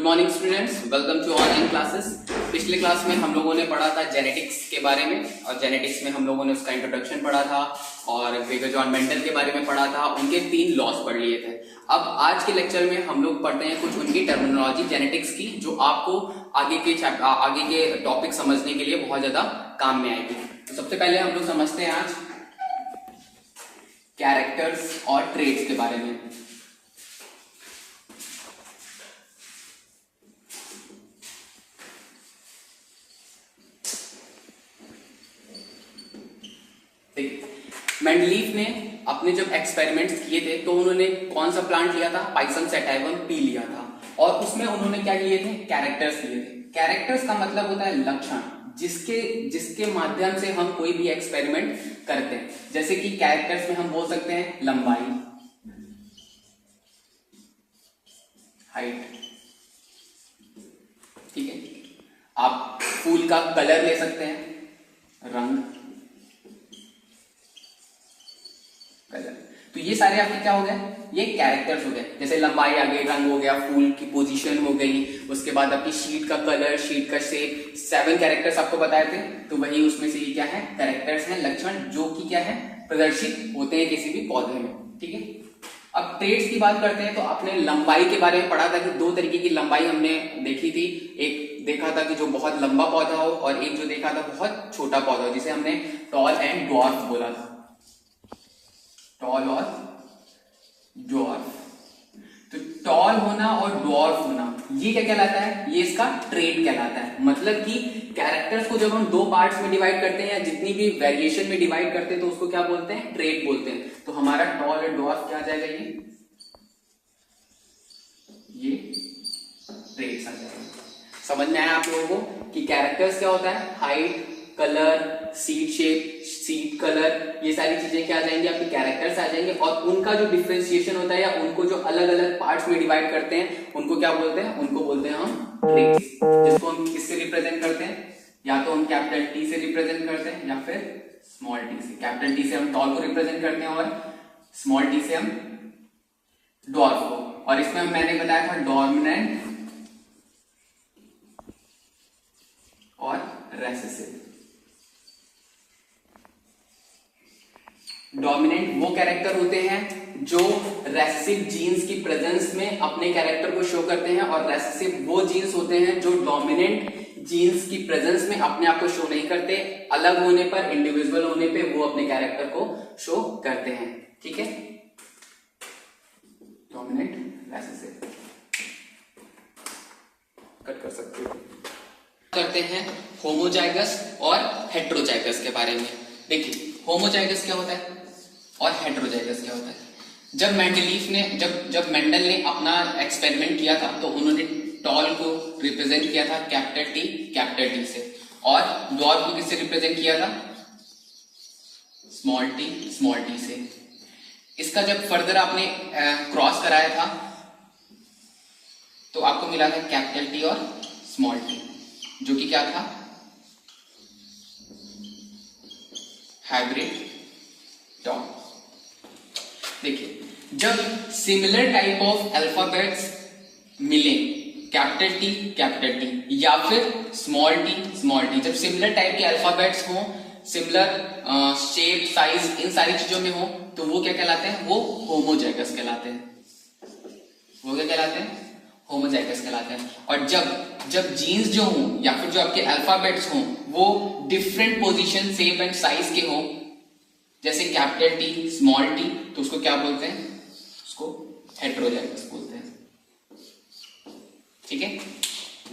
Good morning students, welcome to online classes. पिछले class में हम लोगों ने पढ़ा था जेनेटिक्स के बारे में और जेनेटिक्स में हम लोगों ने उसका इंट्रोडक्शन पढ़ा था और ग्रेगर जॉन मेंडल के बारे में पढ़ा था। उनके 3 लॉस पढ़ लिए थे। अब आज के लेक्चर में हम लोग पढ़ते हैं कुछ उनकी टर्मिनोलॉजी जेनेटिक्स की, जो आपको आगे के टॉपिक समझने के लिए बहुत ज्यादा काम में आएगी। तो सबसे पहले हम लोग समझते हैं आज कैरेक्टर्स और ट्रेट्स के बारे में। मेंडलीफ ने अपने जब एक्सपेरिमेंट्स किए थे तो उन्होंने कौन सा प्लांट लिया था? पाइसम सैटिवम पी लिया था और उसमें उन्होंने क्या लिए थे? कैरेक्टर्स लिए थे। कैरेक्टर्स का मतलब होता है लक्षण, जिसके माध्यम से हम कोई भी एक्सपेरिमेंट करते हैं। जैसे कि कैरेक्टर्स में हम बोल सकते हैं लंबाई, हाइट, ठीक है। आप फूल का कलर ले सकते हैं, रंग, कलर। तो ये सारे आपके क्या हो गए? ये कैरेक्टर्स हो गए। जैसे लंबाई आ गई, रंग हो गया, फूल की पोजीशन हो गई, उसके बाद आपकी शीट का कलर, शीट का शेप, 7 कैरेक्टर्स आपको बताए थे। तो वही उसमें से ये क्या है? कैरेक्टर्स हैं, लक्षण, जो कि क्या है? प्रदर्शित होते हैं किसी भी पौधे में, ठीक है। अब ट्रेट्स की बात करते हैं तो आपने लंबाई के बारे में पढ़ा था कि 2 तरीके की लंबाई हमने देखी थी। एक देखा था कि जो बहुत लंबा पौधा हो और एक जो देखा था बहुत छोटा पौधा हो, जिसे हमने टॉल एंड ड्वार्फ बोला था। टॉल और ड्वार्फ। तो टॉल होना और ड्वार्फ होना ये क्या कहलाता है? ये इसका ट्रेट कहलाता है। मतलब कि कैरेक्टर्स को जब हम 2 पार्ट्स में डिवाइड करते हैं या जितनी भी वेरिएशन में डिवाइड करते हैं तो उसको क्या बोलते हैं? ट्रेट बोलते हैं। तो हमारा टॉल और ड्वार्फ क्या आ जाएगा? ये ट्रेट्स आ जाएगा। समझ में आया आप लोगों को कि कैरेक्टर्स क्या होता है? Height, colour, seed shape, seed colour, ये सारी चीजें क्या आ जाएंगी? आपके कैरेक्टर्स आ जाएंगे। और उनका जो डिफरेंशिएशन होता है या उनको जो अलग अलग पार्ट्स में डिवाइड करते हैं उनको क्या बोलते हैं? उनको बोलते हैं हम ट्रेट्स, जिसको हम किससे रिप्रेजेंट करते हैं? या तो हम कैपिटल टी से रिप्रेजेंट करते हैं या फिर स्मॉल टी से। कैपिटल टी से हम टॉल को रिप्रेजेंट करते हैं और स्मॉल टी से हम ड्वार्फ को। और इसमें मैंने बताया था डोमिनेंट और रेसेसिव। डोमिनेंट वो कैरेक्टर होते हैं जो रेसेसिव जीन्स की प्रेजेंस में अपने कैरेक्टर को शो करते हैं, और रेसेसिव वो जीन्स होते हैं जो डोमिनेंट जीन्स की प्रेजेंस में अपने आप को शो नहीं करते। अलग होने पर, इंडिविजुअल होने पे वो अपने कैरेक्टर को शो करते हैं, ठीक है। डोमिनेंट, रेसेसिव, कट कर सकते हो। करते हैं होमोजाइगस और हेटेरोजाइगस के बारे में। देखिए होमोजाइगस क्या होता है और हेटेरोजाइगस क्या होता है। जब मेंडलीफ ने जब मेंडल ने अपना एक्सपेरिमेंट किया था तो उन्होंने टॉल को रिप्रेजेंट किया था कैपिटल टी से, और ड्वार्फ को किससे रिप्रेजेंट किया था? स्मॉल टी से। इसका जब फर्दर आपने क्रॉस कराया था तो आपको मिला था कैपिटल टी और स्मॉल टी, जो कि क्या था? Hybrid tall. देखिए जब सिमिलर टाइप ऑफ अल्फाबेट्स मिले, कैपिटल टी या फिर स्मॉल टी, जब सिमिलर टाइप के अल्फाबेट्स हो, सिमिलर शेप, साइज, इन सारी चीजों में हो, तो वो क्या कहलाते हैं? वो होमोजाइगस कहलाते हैं। वो क्या कहलाते हैं? होमोजाइगस कहलाते हैं। और जब जीन्स जो हो या फिर जो आपके अल्फाबेट्स हो वो different position, shape and size के हो, जैसे कैपिटल टी, स्मॉल टी, तो उसको क्या बोलते हैं? उसको हेटेरोजाइगस बोलते हैं, ठीक है।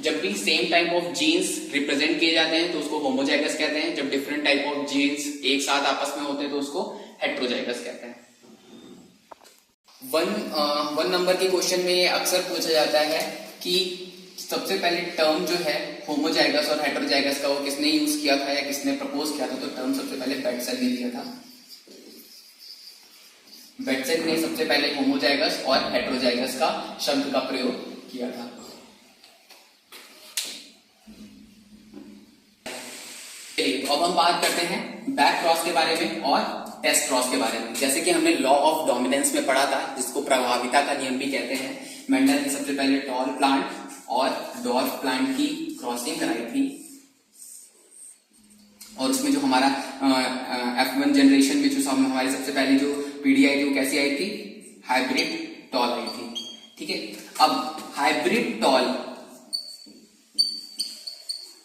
जब भी same type of genes represent किए जाते हैं तो उसको होमोजाइगस कहते हैं। जब डिफरेंट टाइप ऑफ जीन्स एक साथ आपस में होते हैं तो उसको हेटेरोजाइगस कहते हैं। 1 नंबर के क्वेश्चन में ये अक्सर पूछा जाता है कि सबसे पहले टर्म जो है होमोजाइगस और हेटेरोजाइगस का वो किसने यूज किया था या किसने प्रपोज किया था? तो टर्म सबसे पहले बेटसेल ने दिया था। बेटसेल ने सबसे पहले होमोजाइगस और हेटेरोजाइगस का शब्द का प्रयोग किया था। अब हम बात करते हैं बैक क्रॉस के बारे में और टेस्ट क्रॉस के बारे में। जैसे कि हमने लॉ ऑफ डोमिनेंस में पढ़ा था, जिसको प्रभाविता का नियम भी कहते हैं। मेंडल ने सबसे पहले टॉल प्लांट और डॉर्फ प्लांट की क्रॉसिंग कराई थी, और उसमें जो हमारा F1 जनरेशन में जो हमारी सबसे पहले जो पीढ़ी आई थी वो कैसी आई थी, हाइब्रिड टॉल आई थी। ठीक है, अब हाइब्रिड टॉल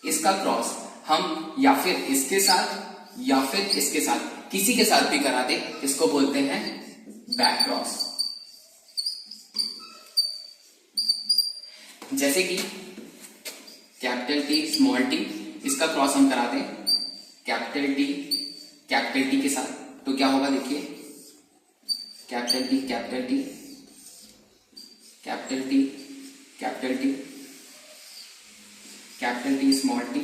इसका क्रॉस हम या फिर इसके साथ या फिर इसके साथ किसी के साथ भी करा दे, इसको बोलते हैं बैक क्रॉस। जैसे कि कैपिटल टी स्मॉल टी, इसका क्रॉस हम करा दें कैपिटल टी के साथ, तो क्या होगा देखिए, capital T capital T capital T capital T capital T small T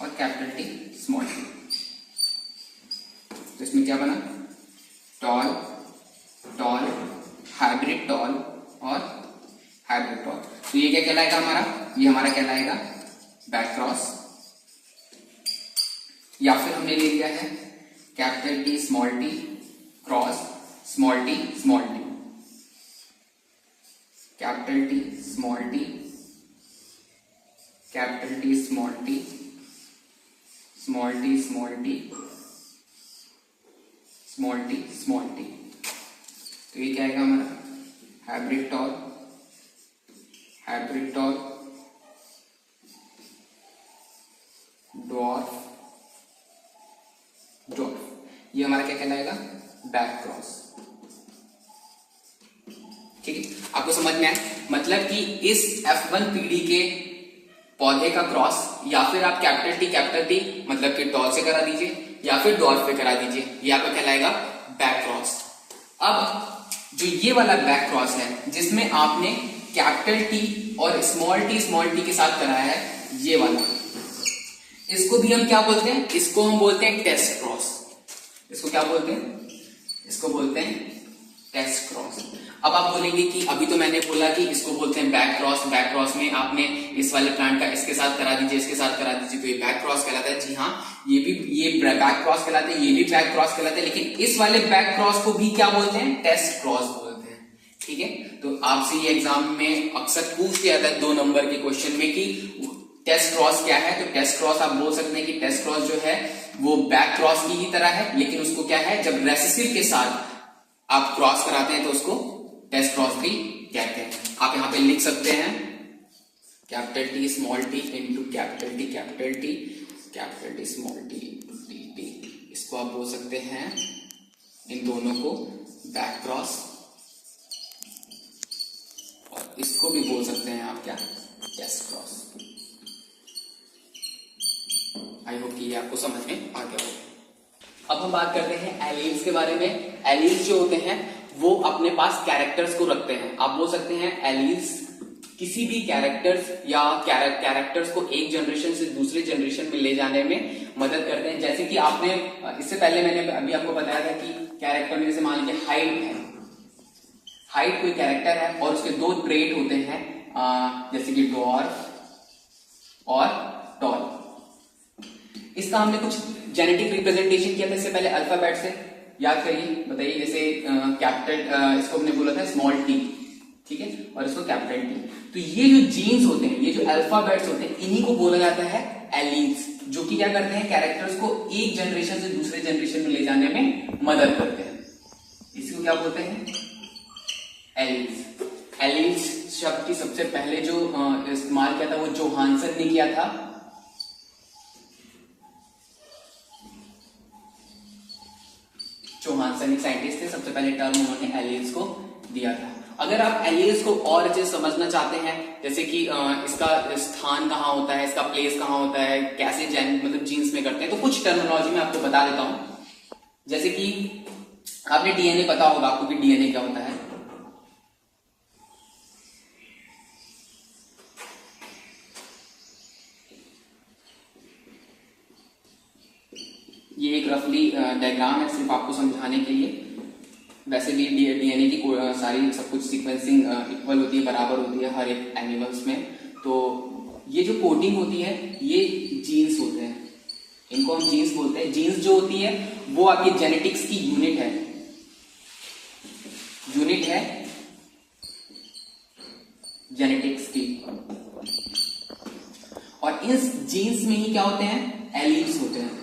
और कैपिटल टी स्मॉल टी। तो इसमें क्या बना, टॉल टॉल हाइब्रिड टॉल और हाइब्रिड टॉल। तो ये क्या कहलाएगा हमारा, ये हमारा कहलाएगा बैक क्रॉस। या फिर हमने ले लिया है capital T small T cross small T small T, capital T small T capital T small T small T small T small T small T. तो ये क्या आएगा हमारा हाइब्रिड टॉल डॉर्फ डॉर्फ, ये हमारा क्या कहलाएगा, बैक क्रॉस। ठीक है, आपको समझ में आया, मतलब कि इस F1 पीढ़ी के पौधे का क्रॉस या फिर आप कैपिटल टी मतलब कि टॉल से करा दीजिए या फिर डॉर्फ पे करा दीजिए, ये आपका कहलाएगा बैक क्रॉस। अब जो ये वाला बैक क्रॉस है जिसमें आपने कैपिटल टी और स्मॉल टी के साथ कराया है, ये वाला, इसको भी हम क्या बोलते हैं, इसको हम बोलते हैं टेस्ट क्रॉस। इसको क्या बोलते हैं, इसको बोलते हैं टेस्ट क्रॉस। अब आप बोलेंगे कि अभी तो मैंने बोला कि इसको बोलते हैं बैक क्रॉस, बैक क्रॉस में आपने इस वाले प्लांट का इसके साथ करा दीजिए, इसके साथ करा दीजिए, तो ये बैक क्रॉस कहलाता है। जी हाँ, ये बैक क्रॉस कहलाते हैं, ये भी बैक क्रॉस कहलाते हैं, लेकिन इस वाले बैक क्रॉस को भी क्या बोलते हैं, टेस्ट क्रॉस बोलते हैं। ठीक है, तो आपसे ये एग्जाम में अक्सर पूछ दिया था 2 नंबर के क्वेश्चन में कि टेस्ट क्रॉस क्या है, तो टेस्ट क्रॉस आप बोल सकते हैं कि टेस्ट क्रॉस जो है वो बैक क्रॉस की ही तरह है, लेकिन उसको क्या है, जब रेसेसिव के साथ आप क्रॉस कराते हैं तो उसको टेस्ट क्रॉस भी कहते हैं। आप यहां पे लिख सकते हैं capital T small T into capital T small T into T, इसको आप बोल सकते हैं इन दोनों को बैक क्रॉस, और इसको भी बोल सकते हैं आप क्या, टेस्ट क्रॉस। आई होप कि ये आपको समझ में आ गया हो। अब हम बात करते हैं एलील्स के बारे में। एलील्स जो होते हैं वो अपने पास कैरेक्टर्स को रखते हैं। आप बोल सकते हैं एलील्स किसी भी कैरेक्टर्स या कैरेक्टर्स को एक जनरेशन से दूसरे जनरेशन में ले जाने में मदद करते हैं। जैसे कि आपने इससे पहले मैंने अभी आपको बताया था कि कैरेक्टर में जैसे मान लीजिए हाइट है, हाइट कोई कैरेक्टर है और उसके 2 ट्रेट होते हैं, जैसे कि डॉर्फ और टॉल। इसका हमने कुछ जेनेटिक रिप्रेजेंटेशन किया था इससे पहले अल्फाबेट से, याद करिए, बताइए। जैसे कैपिटल इसको हमने बोला था स्मॉल टी, ठीक है, और इसको कैपिटल टी। तो ये जो जीन्स होते हैं, ये जो अल्फाबेट्स होते हैं, इन्हीं को बोला जाता है एलील्स, जो कि क्या करते हैं, कैरेक्टर्स को एक जनरेशन से दूसरे जनरेशन में ले जाने में मदद करते हैं। इसको क्या बोलते हैं, एलील्स। एलील्स शब्द की सबसे पहले जो इस्तेमाल किया था वो जोहानसन ने किया था। जोहानसन एक साइंटिस्ट थे, सबसे पहले टर्म उन्होंने एलील्स को दिया था। अगर आप एलील्स को और अच्छे से समझना चाहते हैं, जैसे कि इसका स्थान कहाँ होता है, इसका प्लेस कहाँ होता है, कैसे मतलब जीन्स में करते हैं, तो कुछ टर्मिनोलॉजी में आपको बता देता हूं। जैसे कि आपने डीएनए पता होगा आपको कि डीएनए क्या होता है। ये एक रफली डायग्राम है सिर्फ आपको समझाने के लिए। वैसे भी डीएनए की सारी सब कुछ सीक्वेंसिंग इक्वल होती है, बराबर होती है हर एक एनिमल्स में। तो ये जो कोडिंग होती है ये जीन्स होते हैं, इनको हम जीन्स बोलते हैं। जीन्स जो होती है वो आपकी जेनेटिक्स की यूनिट है जेनेटिक्स की। और इस जीन्स में ही क्या होते हैं, एलील्स होते हैं।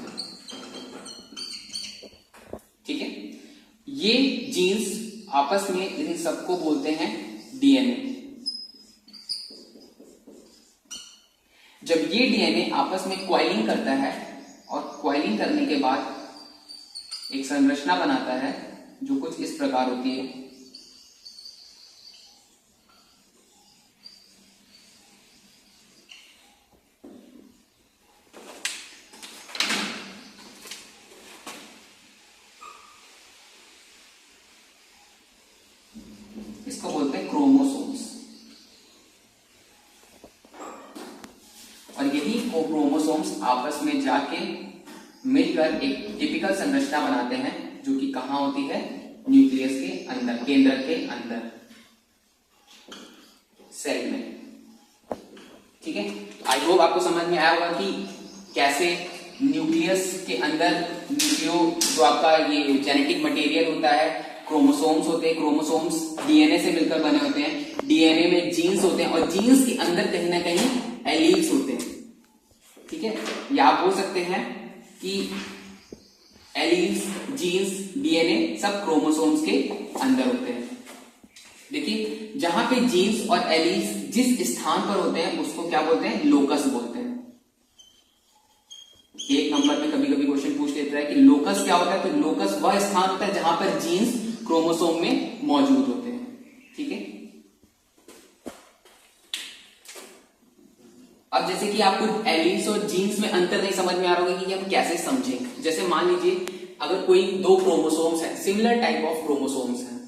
ठीक है, ये जीन्स आपस में इन सबको बोलते हैं डीएनए। जब ये डीएनए आपस में क्वाइलिंग करता है और क्वाइलिंग करने के बाद एक संरचना बनाता है जो कुछ इस प्रकार होती है। इसको बोलते हैं क्रोमोसोम्स। और यही क्रोमोसोम्स आपस में जाके मिलकर एक टिपिकल संरचना बनाते हैं जो कि कहां होती है, न्यूक्लियस के अंदर, केंद्र के अंदर, सेल में। ठीक है, आई होप आपको समझ में आया होगा कि कैसे न्यूक्लियस के अंदर जो आपका ये जेनेटिक मटेरियल होता है, क्रोमोसोम्स होते हैं, क्रोमोसोम्स डीएनए से मिलकर बने होते हैं, डीएनए में जीन्स होते हैं और जीन्स के अंदर कहीं ना कहीं एलील्स होते हैं। ठीक है, या आप बोल सकते हैं कि एलील्स, जीन्स, डीएनए सब क्रोमोसोम्स के अंदर होते हैं। देखिए, जहां पे जीन्स और एलील्स जिस स्थान पर होते हैं उसको क्या बोलते हैं, लोकस बोलते हैं। एक नंबर में कभी कभी क्वेश्चन पूछ लेता है कि लोकस क्या होता है, तो लोकस वह स्थान होता है जहां पर जीन्स क्रोमोसोम में मौजूद होते हैं। ठीक है, अब जैसे कि आपको एलील्स और जीन्स में अंतर नहीं समझ में आ रहा होगा कि हम कैसे समझें। जैसे मान लीजिए अगर कोई दो क्रोमोसोम्स हैं, सिमिलर टाइप ऑफ क्रोमोसोम्स हैं,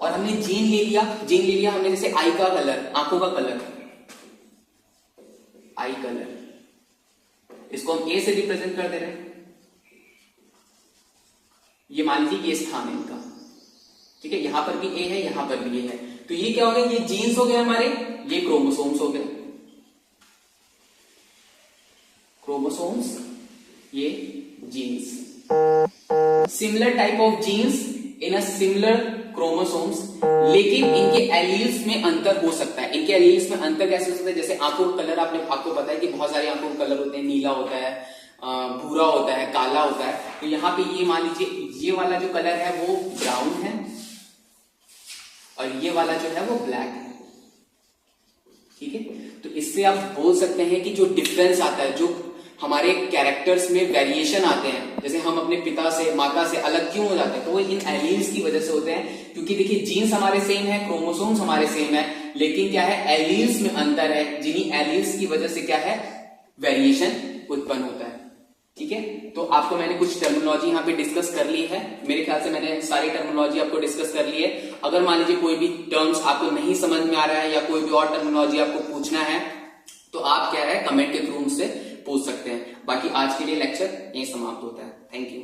और हमने जीन ले लिया हमने, जैसे आई का कलर, आंखों का कलर, आई कलर, इसको हम ए से रिप्रेजेंट कर दे रहे हैं। ये मान लीजिए ये स्थान है इनका। ठीक है, यहां पर भी ए है, यहां पर भी ए है, तो ये क्या हो गया, ये जीन्स हो गए हमारे, ये क्रोमोसोम्स हो गए, क्रोमोसोम्स, ये genes. Similar type of genes in a similar chromosomes, लेकिन इनके एलील्स में अंतर हो सकता है। इनके एलील्स में अंतर कैसे हो सकता है, जैसे आंखों का कलर, आपको पता है कि बहुत सारी आंखों का कलर होते हैं, नीला होता है, भूरा होता है, काला होता है। तो यहाँ पे ये मान लीजिए ये वाला जो कलर है वो ब्राउन है और ये वाला जो है वो ब्लैक है। ठीक है, तो इससे आप बोल सकते हैं कि जो डिफरेंस आता है, जो हमारे कैरेक्टर्स में वेरिएशन आते हैं, जैसे हम अपने पिता से, माता से अलग क्यों हो जाते हैं, तो वो इन एलील्स की वजह से होते हैं। क्योंकि देखिए, जीन्स हमारे सेम है, क्रोमोसोम्स हमारे सेम है, लेकिन क्या है, एलील्स में अंतर है, जिन्हीं एलील्स की वजह से क्या है, वेरिएशन उत्पन्न होता है। ठीक है, तो आपको मैंने कुछ टर्मिनोलॉजी यहाँ पे डिस्कस कर ली है। मेरे ख्याल से मैंने सारी टर्मिनोलॉजी आपको डिस्कस कर ली है। अगर मान लीजिए कोई भी टर्म्स आपको नहीं समझ में आ रहा है या कोई भी और टर्मिनोलॉजी आपको पूछना है, तो आप क्या है, कमेंट के थ्रू मुझसे पूछ सकते हैं। बाकी आज के लिए लेक्चर यहीं समाप्त होता है। Thank you.